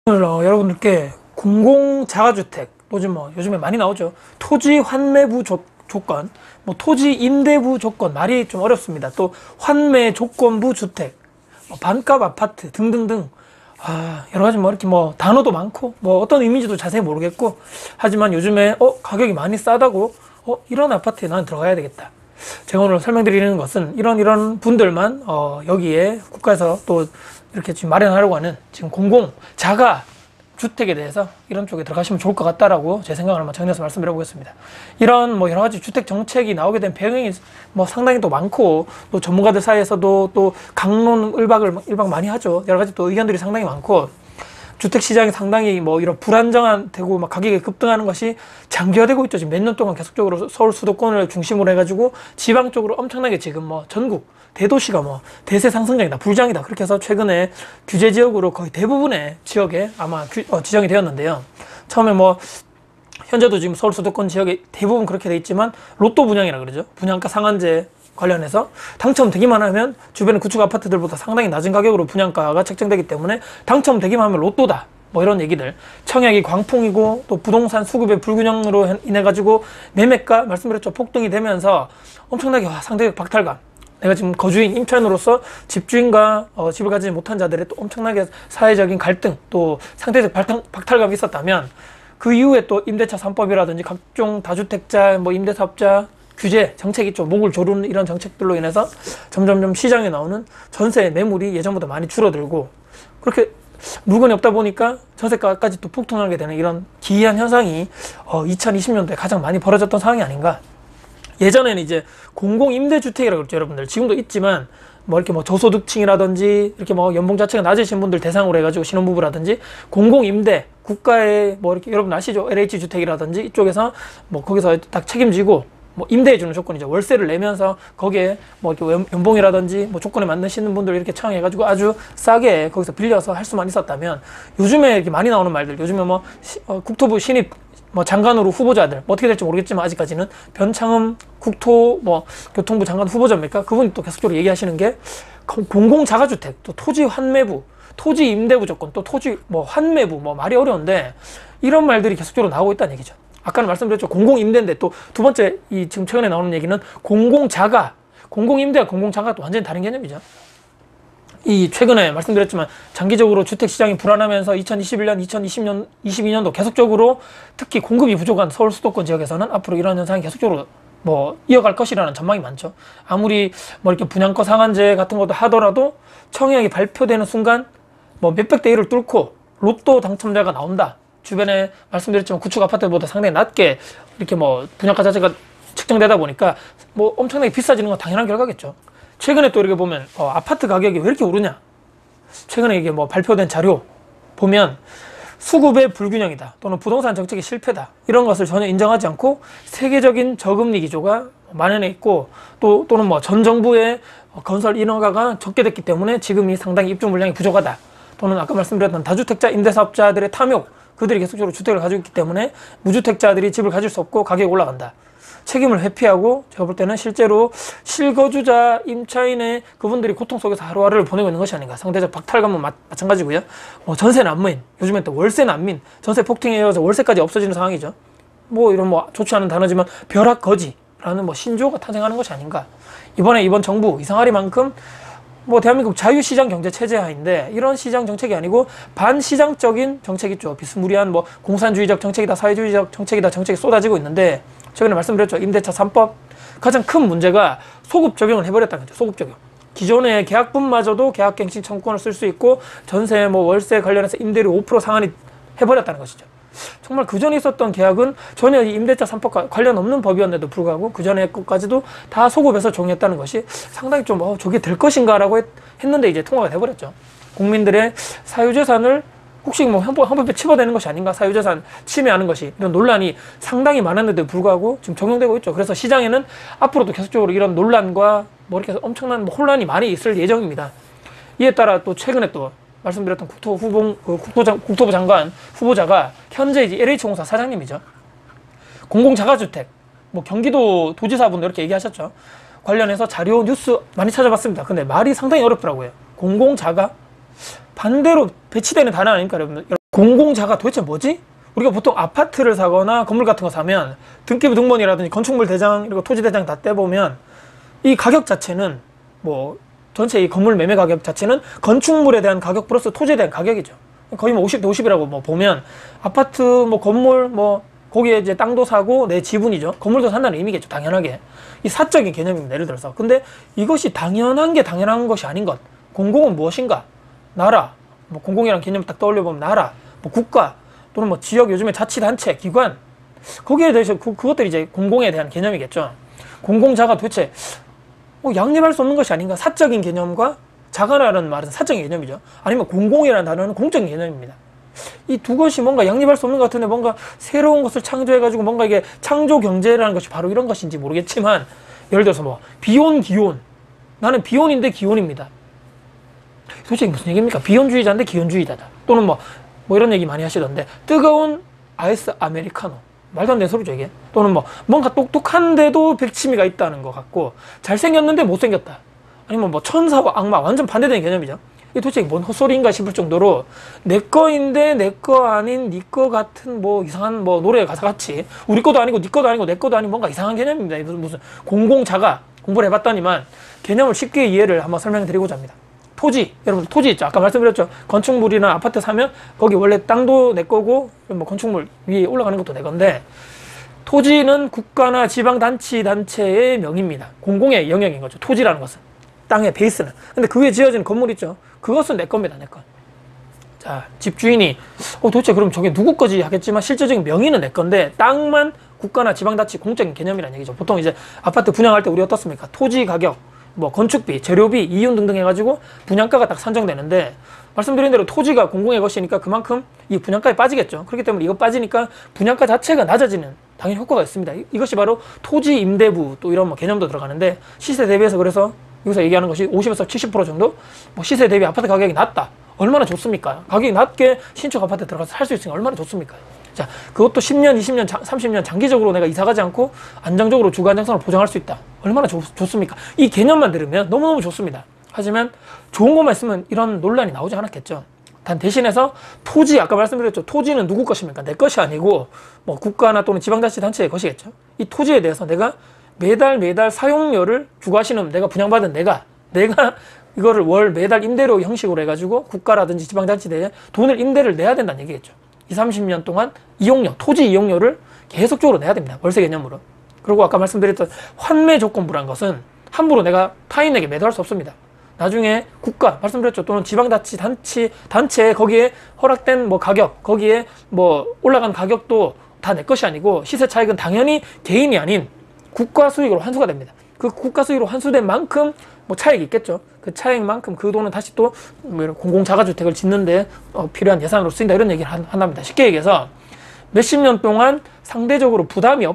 오늘 여러분들께 공공자가주택, 요즘에 많이 나오죠. 토지 환매부 조건, 토지 임대부 조건, 말이 좀 어렵습니다. 또 환매 조건부 주택, 반값 아파트 등등등. 여러 가지 이렇게 단어도 많고 어떤 의미인지도 자세히 모르겠고, 하지만 요즘에 가격이 많이 싸다고 이런 아파트에 난 들어가야 되겠다. 제가 오늘 설명드리는 것은 이런 분들만 여기에 국가에서 또 이렇게 지금 마련하려고 하는 지금 공공자가 주택에 대해서 이런 쪽에 들어가시면 좋을 것 같다라고 제 생각을 한번 정리해서 말씀드려 보겠습니다. 이런 여러 가지 주택 정책이 나오게 된 배경이 상당히 또 많고, 또 전문가들 사이에서도 또 강론 일박 많이 하죠. 여러 가지 또 의견들이 상당히 많고, 주택 시장이 상당히 이런 불안정한 되고 가격이 급등하는 것이 장기화되고 있죠. 지금 몇 년 동안 계속적으로 서울 수도권을 중심으로 해가지고 지방 쪽으로 엄청나게 지금 전국 대도시가 대세 상승장이다, 불장이다, 그렇게 해서 최근에 규제 지역으로 거의 대부분의 지역에 아마 지정이 되었는데요. 처음에 현재도 지금 서울 수도권 지역에 대부분 그렇게 돼 있지만 로또 분양이라 그러죠. 분양가 상한제 관련해서 당첨되기만 하면 주변의 구축 아파트들보다 상당히 낮은 가격으로 분양가가 책정되기 때문에 당첨되기만 하면 로또다, 이런 얘기들. 청약이 광풍이고 또 부동산 수급의 불균형으로 인해 가지고 매매가 말씀드렸죠, 폭등이 되면서 엄청나게 상대적 박탈감, 내가 지금 거주인 임차인으로서 집주인과 집을 가지지 못한 자들의 또 엄청나게 사회적인 갈등, 또 상대적 박탈감이 있었다면, 그 이후에 또 임대차 3법이라든지 각종 다주택자, 임대사업자 규제 정책이 좀 목을 조르는 이런 정책들로 인해서 점점점 시장에 나오는 전세 매물이 예전보다 많이 줄어들고, 그렇게 물건이 없다 보니까 전세가까지 또 폭등하게 되는 이런 기이한 현상이 2020년도에 가장 많이 벌어졌던 상황이 아닌가. 예전에는 이제 공공임대주택이라고 그랬죠, 여러분들. 지금도 있지만 이렇게 저소득층이라든지 이렇게 연봉 자체가 낮으신 분들 대상으로 해가지고 신혼부부라든지 공공임대, 국가의 이렇게 여러분 아시죠? LH주택이라든지 이쪽에서 거기서 딱 책임지고 임대해주는 조건이죠. 월세를 내면서 거기에 이렇게 연봉이라든지 조건에 맞는 분들 이렇게 청해가지고 아주 싸게 거기서 빌려서 할 수만 있었다면, 요즘에 이렇게 많이 나오는 말들, 요즘에 국토부 신입 장관으로 후보자들, 어떻게 될지 모르겠지만 아직까지는 변창흠 교통부 장관 후보자입니까? 그분이 또 계속적으로 얘기하시는 게 공공자가주택, 또 토지 환매부, 토지 임대부 조건, 또 토지 환매부, 말이 어려운데 이런 말들이 계속적으로 나오고 있다는 얘기죠. 아까는 말씀드렸죠, 공공임대인데 또 두 번째 지금 최근에 나오는 얘기는 공공자가, 공공임대와 공공자가 또 완전히 다른 개념이죠. 최근에 말씀드렸지만 장기적으로 주택시장이 불안하면서 2021년, 2022년도 계속적으로 특히 공급이 부족한 서울 수도권 지역에서는 앞으로 이런 현상이 계속적으로 이어갈 것이라는 전망이 많죠. 아무리 이렇게 분양가 상한제 같은 것도 하더라도 청약이 발표되는 순간 몇백 대 1을 뚫고 로또 당첨자가 나온다, 주변에 말씀드렸지만 구축 아파트보다 상당히 낮게 이렇게 분양가 자체가 책정되다 보니까 엄청나게 비싸지는 건 당연한 결과겠죠. 최근에 또 이렇게 보면 아파트 가격이 왜 이렇게 오르냐, 최근에 이게 발표된 자료 보면 수급의 불균형이다, 또는 부동산 정책의 실패다, 이런 것을 전혀 인정하지 않고 세계적인 저금리 기조가 만연해 있고, 또는 전 정부의 건설 인허가가 적게 됐기 때문에 지금이 상당히 입주 물량이 부족하다, 또는 아까 말씀드렸던 다주택자 임대사업자들의 탐욕, 그들이 계속적으로 주택을 가지고 있기 때문에 무주택자들이 집을 가질 수 없고 가격이 올라간다. 책임을 회피하고 제가 볼 때는 실제로 실거주자 임차인의 그분들이 고통 속에서 하루하루를 보내고 있는 것이 아닌가. 상대적 박탈감은 마찬가지고요. 전세 난민, 요즘엔 또 월세 난민, 전세 폭등에 이어서 월세까지 없어지는 상황이죠. 이런 좋지 않은 단어지만 벼락거지라는 신조어가 탄생하는 것이 아닌가. 이번 정부 이상하리만큼 대한민국 자유시장 경제 체제하인데 이런 시장 정책이 아니고 반시장적인 정책이 있죠. 비스무리한 공산주의적 정책이다, 사회주의적 정책이다, 정책이 쏟아지고 있는데, 최근에 말씀드렸죠, 임대차 3법 가장 큰 문제가 소급 적용을 해버렸다는 거죠. 소급 적용. 기존의 계약분마저도 계약갱신 청구권을 쓸 수 있고, 전세 월세 관련해서 임대료 5% 상한이 해버렸다는 것이죠. 정말 그전에 있었던 계약은 전혀 이 임대차 3법과 관련 없는 법이었는데도 불구하고 그전의 것까지도 다 소급해서 적용했다는 것이 상당히 좀 저게 될 것인가 라고 했는데 이제 통과가 돼버렸죠. 국민들의 사유재산을 혹시 헌법에 치부되는 것이 아닌가, 사유재산 침해하는 것이, 이런 논란이 상당히 많았는데도 불구하고 지금 적용되고 있죠. 그래서 시장에는 앞으로도 계속적으로 이런 논란과 이렇게 엄청난 혼란이 많이 있을 예정입니다. 이에 따라 또 최근에 또 말씀드렸던 국토부 장관 후보자가 현재 이제 LH공사 사장님이죠. 공공자가주택, 경기도 도지사분도 이렇게 얘기하셨죠. 관련해서 자료 뉴스 많이 찾아봤습니다. 근데 말이 상당히 어렵더라고요. 공공자가 반대로 배치되는 단어 아닙니까, 여러분? 공공자가 도대체 뭐지? 우리가 보통 아파트를 사거나 건물 같은 거 사면 등기부 등본이라든지 건축물 대장 그리고 토지 대장 다 떼보면 이 가격 자체는 뭐 전체 이 건물 매매 가격 자체는 건축물에 대한 가격 플러스 토지에 대한 가격이죠. 거의 뭐 50대 50이라고 뭐 보면 아파트 뭐 건물 뭐 거기에 이제 땅도 사고 내 지분이죠. 건물도 산다는 의미겠죠. 당연하게. 이 사적인 개념입니다. 예를 들어서. 근데 이것이 당연한 게 당연한 것이 아닌 것. 공공은 무엇인가? 나라. 뭐 공공이라는 개념을 딱 떠올려 보면 나라, 뭐 국가 또는 뭐 지역 요즘에 자치단체, 기관 거기에 대해서 그것들이 이제 공공에 대한 개념이겠죠. 공공자가 도대체 양립할 수 없는 것이 아닌가? 사적인 개념과 자가라는 말은 사적인 개념이죠. 아니면 공공이라는 단어는 공적인 개념입니다. 이 두 것이 뭔가 양립할 수 없는 것 같은데 뭔가 새로운 것을 창조해가지고 뭔가 이게 창조 경제라는 것이 바로 이런 것인지 모르겠지만 예를 들어서 뭐 비혼, 기혼 나는 비혼인데 기혼입니다. 도대체 무슨 얘기입니까? 비혼주의자인데 기혼주의자다. 또는 뭐 이런 얘기 많이 하시던데 뜨거운 아이스 아메리카노 말도 안 되는 소리죠 이게. 또는 뭐 뭔가 똑똑한데도 백치미가 있다는 것 같고 잘생겼는데 못생겼다. 아니면 뭐 천사와 악마 완전 반대되는 개념이죠. 이게 도대체 뭔 헛소리인가 싶을 정도로 내 거인데 내 거 아닌 네 거 같은 뭐 이상한 뭐 노래 가사 같이 우리 거도 아니고 네 거도 아니고 내 거도 아닌 뭔가 이상한 개념입니다. 무슨 공공자가 공부를 해봤더니만 개념을 쉽게 이해를 한번 설명드리고자 합니다. 토지, 여러분 토지 있죠. 아까 말씀드렸죠. 건축물이나 아파트 사면 거기 원래 땅도 내 거고 뭐 건축물 위에 올라가는 것도 내 건데 토지는 국가나 지방단체의 명의입니다. 공공의 영역인 거죠. 토지라는 것은. 땅의 베이스는. 근데 그 위에 지어진 건물 있죠. 그것은 내 겁니다. 내 거. 자, 집주인이 도대체 그럼 저게 누구 거지 하겠지만 실제적인 명의는 내 건데 땅만 국가나 지방자치 공적인 개념이라는 얘기죠. 보통 이제 아파트 분양할 때 우리 어떻습니까? 토지 가격, 뭐 건축비, 재료비, 이윤 등등 해가지고 분양가가 딱 산정되는데 말씀드린 대로 토지가 공공의 것이니까 그만큼 이 분양가에 빠지겠죠. 그렇기 때문에 이거 빠지니까 분양가 자체가 낮아지는 당연히 효과가 있습니다. 이것이 바로 토지 임대부 또 이런 뭐 개념도 들어가는데 시세 대비해서 그래서 여기서 얘기하는 것이 50에서 70% 정도 뭐 시세 대비 아파트 가격이 낮다. 얼마나 좋습니까? 가격이 낮게 신축 아파트 들어가서 살 수 있으니까 얼마나 좋습니까? 자, 그것도 10년, 20년, 30년 장기적으로 내가 이사 가지 않고 안정적으로 주거 안정성을 보장할 수 있다. 얼마나 좋습니까? 이 개념만 들으면 너무너무 좋습니다. 하지만 좋은 것만 있으면 이런 논란이 나오지 않았겠죠. 단 대신해서 토지, 아까 말씀드렸죠. 토지는 누구 것입니까? 내 것이 아니고 뭐 국가나 또는 지방자치단체의 것이겠죠. 이 토지에 대해서 내가 매달 사용료를 주거하시는 내가 분양받은 내가 이거를 월 매달 임대료 형식으로 해가지고 국가라든지 지방자치대에 돈을 임대를 내야 된다는 얘기겠죠. 20, 30년 동안 이용료, 토지 이용료를 계속적으로 내야 됩니다. 월세 개념으로. 그리고 아까 말씀드렸던 환매 조건부란 것은 함부로 내가 타인에게 매도할 수 없습니다. 나중에 국가, 말씀드렸죠. 또는 지방자치단체 거기에 허락된 뭐 가격, 거기에 뭐 올라간 가격도 다 내 것이 아니고 시세 차익은 당연히 개인이 아닌 국가 수익으로 환수가 됩니다. 그 국가 수익으로 환수된 만큼 뭐 차익이 있겠죠. 그 차익만큼 그 돈은 다시 또 뭐 이런 공공자가주택을 짓는데 필요한 예산으로 쓰인다 이런 얘기를 한답니다. 쉽게 얘기해서 몇십 년 동안 상대적으로 부담이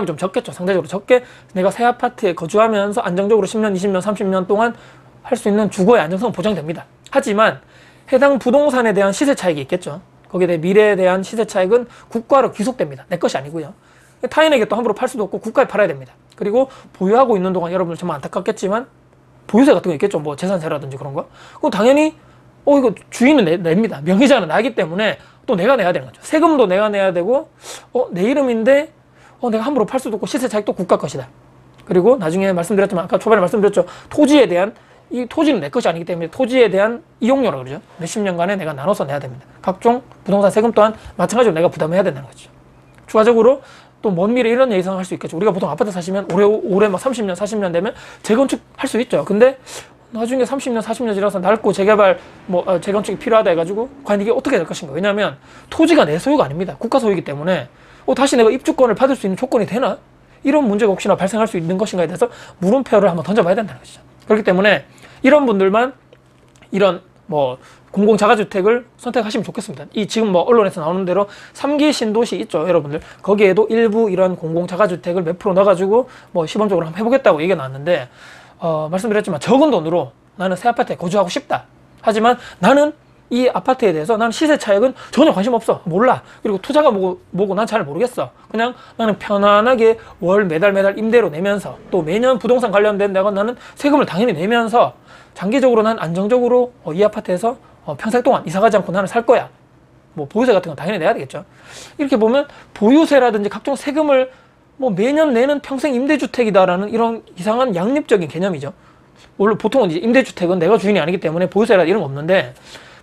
좀 적겠죠. 상대적으로 적게 내가 새 아파트에 거주하면서 안정적으로 10년, 20년, 30년 동안 할 수 있는 주거의 안정성은 보장됩니다. 하지만 해당 부동산에 대한 시세 차익이 있겠죠. 거기에 대해 미래에 대한 시세 차익은 국가로 귀속됩니다. 내 것이 아니고요. 타인에게 또 함부로 팔 수도 없고 국가에 팔아야 됩니다. 그리고 보유하고 있는 동안 여러분들 정말 안타깝겠지만 보유세 같은 거 있겠죠. 뭐 재산세라든지 그런 거. 그럼 당연히 이거 주인은 냅니다. 명의자는 나기 때문에 또 내가 내야 되는 거죠. 세금도 내가 내야 되고 내 이름인데 내가 함부로 팔 수도 없고 시세 차익도 국가 것이다. 그리고 나중에 말씀드렸지만 아까 초반에 말씀드렸죠. 토지에 대한 이 토지는 내 것이 아니기 때문에 토지에 대한 이용료라고 그러죠. 몇십 년간에 내가 나눠서 내야 됩니다. 각종 부동산 세금 또한 마찬가지로 내가 부담해야 된다는 거죠. 추가적으로 또 먼 미래 이런 예상을 할 수 있겠죠. 우리가 보통 아파트 사시면 올해 막 30년, 40년 되면 재건축 할 수 있죠. 근데 나중에 30년, 40년 지나서 낡고 재개발, 재건축이 필요하다 해가지고 과연 이게 어떻게 될 것인가. 왜냐하면 토지가 내 소유가 아닙니다. 국가 소유이기 때문에 다시 내가 입주권을 받을 수 있는 조건이 되나? 이런 문제가 혹시나 발생할 수 있는 것인가에 대해서 물음표를 한번 던져봐야 된다는 것이죠. 그렇기 때문에 이런 분들만 이런 공공자가주택을 선택하시면 좋겠습니다. 이 지금 언론에서 나오는 대로 3기 신도시 있죠, 여러분들. 거기에도 일부 이런 공공자가주택을 몇 프로 넣어가지고 시범적으로 한번 해보겠다고 얘기가 나왔는데 말씀드렸지만 적은 돈으로 나는 새 아파트에 거주하고 싶다. 하지만 나는 이 아파트에 대해서 나는 시세 차익은 전혀 관심 없어. 몰라. 그리고 투자가 뭐고 난 잘 모르겠어. 그냥 나는 편안하게 매달 임대료 내면서 또 매년 부동산 관련된 나는 세금을 당연히 내면서 장기적으로 난 안정적으로 이 아파트에서 평생 동안 이사 가지 않고 나는 살 거야. 뭐 보유세 같은 건 당연히 내야 되겠죠. 이렇게 보면 보유세라든지 각종 세금을 뭐 매년 내는 평생 임대주택이다라는 이런 이상한 양립적인 개념이죠. 물론 보통은 이제 임대주택은 내가 주인이 아니기 때문에 보유세라 이런 거 없는데,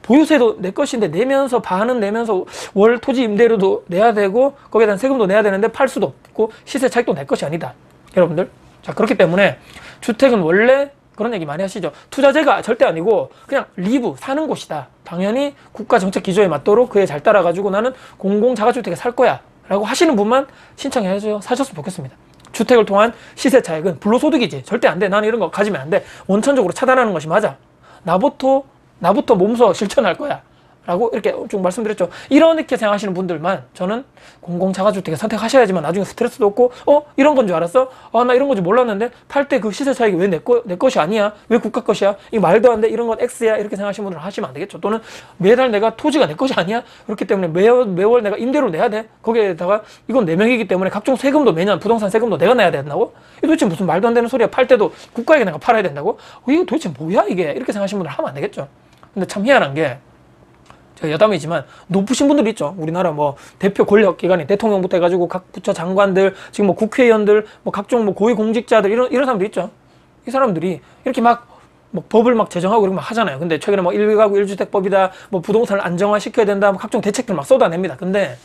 보유세도 내 것인데 내면서 반은 내면서 월 토지 임대료도 내야 되고 거기에 대한 세금도 내야 되는데 팔 수도 없고 시세 차익도 내 것이 아니다. 여러분들. 자, 그렇기 때문에 주택은 원래 그런 얘기 많이 하시죠. 투자재가 절대 아니고 그냥 리브, 사는 곳이다. 당연히 국가 정책 기조에 맞도록 그에 잘 따라가지고 나는 공공자가주택에 살 거야 라고 하시는 분만 신청해서 사셨으면 좋겠습니다. 주택을 통한 시세 차익은 불로소득이지. 절대 안 돼. 나는 이런 거 가지면 안 돼. 원천적으로 차단하는 것이 맞아. 나부터 몸소 실천할 거야 라고 이렇게 쭉 말씀드렸죠. 이렇게 생각하시는 분들만 저는 공공자가주택에 선택하셔야지만 나중에 스트레스도 없고, 이런 건 줄 알았어? 나 이런 건지 몰랐는데 팔 때 그 시세 차익이 왜 내 것이 아니야? 왜 국가 것이야? 이 말도 안 돼. 이런 건 X야. 이렇게 생각하시는 분들은 하시면 안 되겠죠. 또는 매달 내가 토지가 내 것이 아니야? 그렇기 때문에 매월 내가 임대료 내야 돼? 거기에다가 이건 내 명이기 때문에 각종 세금도 매년 부동산 세금도 내가 내야 된다고? 이게 도대체 무슨 말도 안 되는 소리야. 팔 때도 국가에게 내가 팔아야 된다고? 이게 도대체 뭐야 이게? 이렇게 생각하시는 분들은 하면 안 되겠죠. 근데 참 희한한 게, 제가 여담이지만 높으신 분들 있죠. 우리나라 뭐 대표 권력기관이 대통령부터 해가지고 각 부처 장관들, 지금 뭐 국회의원들, 뭐 각종 뭐 고위공직자들 이런 사람들 있죠. 이 사람들이 이렇게 막 뭐 법을 막 제정하고 이렇게 막 하잖아요. 근데 최근에 뭐 1가구 1주택법이다, 뭐 부동산을 안정화시켜야 된다, 뭐 각종 대책들 막 쏟아냅니다. 근데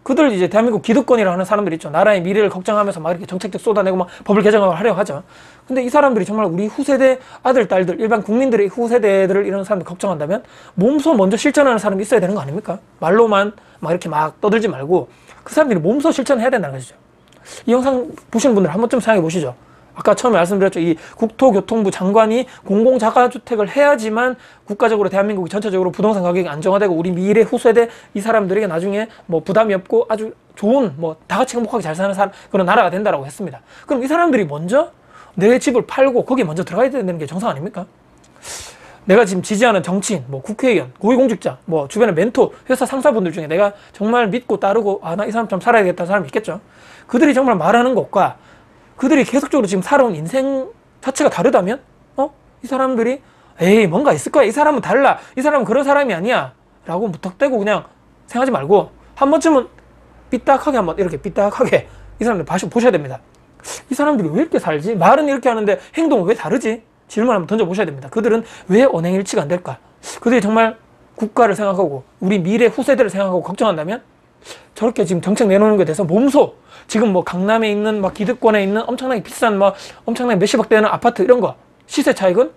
그들 이제 대한민국 기득권이라 하는 사람들 있죠. 나라의 미래를 걱정하면서 막 이렇게 정책들 쏟아내고 막 법을 개정하려고 하죠. 근데 이 사람들이 정말 우리 후세대 아들, 딸들, 일반 국민들의 후세대들을 이런 사람들 걱정한다면 몸소 먼저 실천하는 사람이 있어야 되는 거 아닙니까? 말로만 막 이렇게 막 떠들지 말고 그 사람들이 몸소 실천해야 된다는 것이죠. 이 영상 보시는 분들 한 번쯤 생각해 보시죠. 아까 처음에 말씀드렸죠. 이 국토교통부 장관이 공공자가주택을 해야지만 국가적으로 대한민국이 전체적으로 부동산 가격이 안정화되고 우리 미래 후세대 이 사람들에게 나중에 뭐 부담이 없고 아주 좋은 뭐 다 같이 행복하게 잘 사는 그런 나라가 된다라고 했습니다. 그럼 이 사람들이 먼저 내 집을 팔고 거기에 먼저 들어가야 되는 게 정상 아닙니까? 내가 지금 지지하는 정치인, 뭐 국회의원, 고위공직자, 뭐 주변의 멘토, 회사 상사분들 중에 내가 정말 믿고 따르고 나 이 사람처럼 살아야겠다는 사람이 있겠죠. 그들이 정말 말하는 것과 그들이 계속적으로 지금 살아온 인생 자체가 다르다면 이 사람들이 에이 뭔가 있을 거야. 이 사람은 달라. 이 사람은 그런 사람이 아니야 라고 무턱대고 그냥 생각하지 말고 한 번쯤은 삐딱하게 한번 이렇게 삐딱하게 이 사람들 보셔야 됩니다. 이 사람들이 왜 이렇게 살지? 말은 이렇게 하는데 행동은 왜 다르지? 질문 한번 던져보셔야 됩니다. 그들은 왜 언행일치가 안 될까? 그들이 정말 국가를 생각하고 우리 미래 후세대를 생각하고 걱정한다면 저렇게 지금 정책 내놓는 것에 대해서 몸소 지금 뭐 강남에 있는 막 기득권에 있는 엄청나게 비싼 막 엄청나게 몇십억 되는 아파트 이런 거 시세 차익은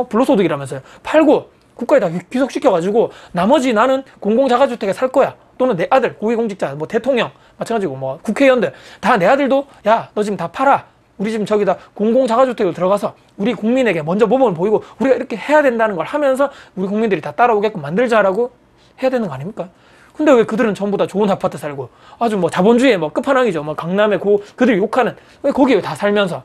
불로소득이라면서요. 팔고 국가에다 귀속시켜가지고 나머지 나는 공공자가주택에 살 거야. 또는 내 아들 고위공직자 뭐 대통령 마찬가지고 뭐 국회의원들 다 내 아들도 야 너 지금 다 팔아. 우리 지금 저기다 공공자가주택으로 들어가서 우리 국민에게 먼저 모범을 보이고 우리가 이렇게 해야 된다는 걸 하면서 우리 국민들이 다 따라오게끔 만들자라고 해야 되는 거 아닙니까? 근데 왜 그들은 전부 다 좋은 아파트 살고 아주 뭐 자본주의의 뭐 끝판왕이죠. 뭐 강남에 그들 욕하는 왜 거기에 다 살면서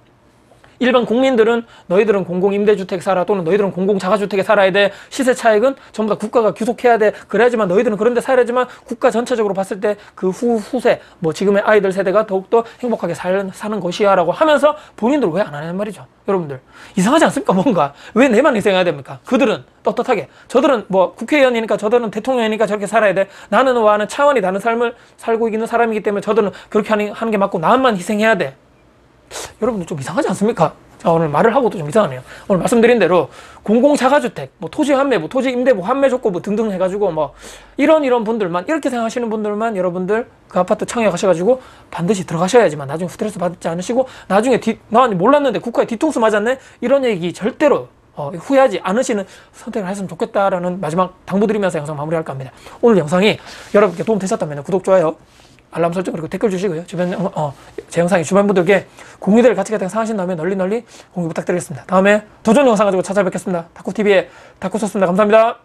일반 국민들은 너희들은 공공임대주택 살아 또는 너희들은 공공자가주택에 살아야 돼. 시세 차익은 전부 다 국가가 귀속해야 돼. 그래야지만 너희들은 그런 데 살아야지만 국가 전체적으로 봤을 때 그 후세 뭐 지금의 아이들 세대가 더욱더 행복하게 사는 것이야 라고 하면서 본인들 왜 안 하냐는 말이죠. 여러분들 이상하지 않습니까? 뭔가 왜 내만 희생해야 됩니까? 그들은 떳떳하게 저들은 뭐 국회의원이니까 저들은 대통령이니까 저렇게 살아야 돼. 나는 와는 차원이 다른 삶을 살고 있는 사람이기 때문에 저들은 그렇게 하는 게 맞고 나만 희생해야 돼. 여러분들 좀 이상하지 않습니까? 자, 오늘 말을 하고도 좀 이상하네요. 오늘 말씀드린 대로 공공자가주택, 뭐 토지 환매부, 토지 임대부, 환매족고부 등등 해가지고 뭐 이런 분들만 이렇게 생각하시는 분들만 여러분들 그 아파트 청약 하셔가지고 반드시 들어가셔야지만 나중에 스트레스 받지 않으시고 나중에 나 몰랐는데 국가에 뒤통수 맞았네 이런 얘기 절대로 후회하지 않으시는 선택을 하셨으면 좋겠다라는 마지막 당부드리면서 영상 마무리할까 합니다. 오늘 영상이 여러분께 도움 되셨다면 구독, 좋아요, 알람 설정 그리고 댓글 주시고요. 제 영상이 주변 분들께 공유될 가치가 있다고 생각하신다면 널리 공유 부탁드리겠습니다. 다음에 더 좋은 영상 가지고 찾아뵙겠습니다. 다쿠TV의 다쿠였습니다. 감사합니다.